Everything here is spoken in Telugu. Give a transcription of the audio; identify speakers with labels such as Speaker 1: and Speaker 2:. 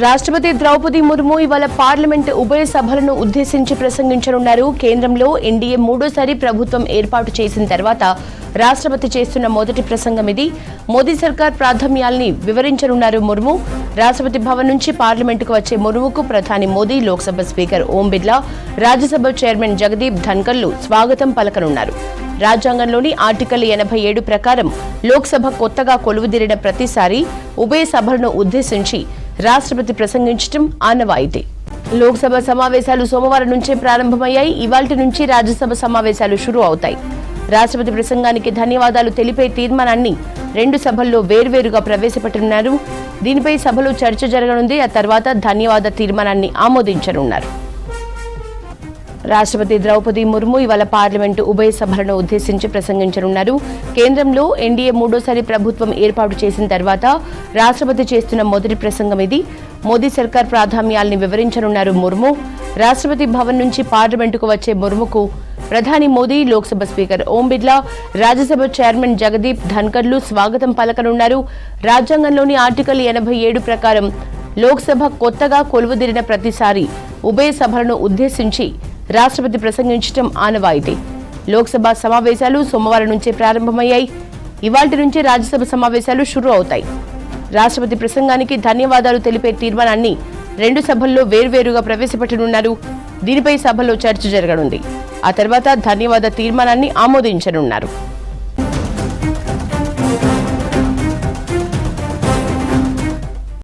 Speaker 1: రాష్ట్రపతి ద్రౌపది ముర్ము ఇవాళ పార్లమెంట్ ఉభయ సభలను ఉద్దేశించి ప్రసంగించనున్నారు. కేంద్రంలో ఎన్డీఏ మూడోసారి ప్రభుత్వం ఏర్పాటు చేసిన తర్వాత రాష్ట్రపతి చేస్తున్న మొదటి ప్రసంగం ఇది. మోదీ సర్కార్ ప్రాధాన్యాల్ని వివరించనున్నారు ముర్ము. రాష్ట్రపతి భవన్ నుంచి పార్లమెంటుకు వచ్చే ముర్ముకు ప్రధాని మోదీ, లోక్సభ స్పీకర్ ఓం బిర్లా, రాజ్యసభ చైర్మన్ జగదీప్ ధన్కర్లు స్వాగతం పలకనున్నారు. రాజ్యాంగంలోని ఆర్టికల్ 87 ప్రకారం లోక్సభ కొత్తగా కొలువుదీరిన ప్రతిసారి ఉభయ సభలను ఉద్దేశించి రాష్ట్రపతి ప్రసంగించడం ఆనవాయితీ. లోక్సభ సమావేశాలు సోమవారం నుంచే ప్రారంభమయ్యాయి. ఇవాల్టి నుంచి రాజ్యసభ సమావేశాలు షురూ అవుతాయి. రాష్ట్రపతి ప్రసంగానికి ధన్యవాదాలు తెలిపే తీర్మానాన్ని రెండు సభల్లో వేర్వేరుగా ప్రవేశపెట్టనున్నారు. దీనిపై సభలో చర్చ జరగనుంది. ఆ తర్వాత ధన్యవాద తీర్మానాన్ని ఆమోదించనున్నారు. రాష్ట్రపతి ద్రౌపది ముర్ము ఇవాళ పార్లమెంటు ఉభయ సభలను ఉద్దేశించి ప్రసంగించనున్నారు. కేంద్రంలో ఎన్డీఏ మూడోసారి ప్రభుత్వం ఏర్పాటు చేసిన తర్వాత రాష్ట్రపతి చేస్తున్న మొదటి ప్రసంగం ఇది. మోదీ సర్కార్ ప్రాధాన్యాల్ని వివరించనున్నారు ముర్ము. రాష్ట్రపతి భవన్ నుంచి పార్లమెంటుకు వచ్చే ముర్ముకు ప్రధాని మోదీ, లోక్సభ స్పీకర్ ఓం బిర్లా, రాజ్యసభ చైర్మన్ జగదీప్ ధన్కర్లు స్వాగతం పలకనున్నారు. రాజ్యాంగంలోని ఆర్టికల్ 87 ప్రకారం లోక్సభ కొత్తగా కొలువుదీరిన ప్రతిసారి ఉభయ సభలను ఉద్దేశించి రాష్ట్రపతి ప్రసంగించడం ఆనవాయితీ. లోక్సభ సమావేశాలు సోమవారం నుంచే ప్రారంభమయ్యాయి. ఇవాల్టి నుంచి రాజ్యసభ సమావేశాలు షురూ అవుతాయి. రాష్ట్రపతి ప్రసంగానికి ధన్యవాదాలు తెలిపే తీర్మానాన్ని రెండు సభల్లో వేర్వేరుగా ప్రవేశపెట్టనున్నారు. దీనిపై సభలో చర్చ జరగనుంది. ఆ తర్వాత ధన్యవాద తీర్మానాన్ని ఆమోదించనున్నారు.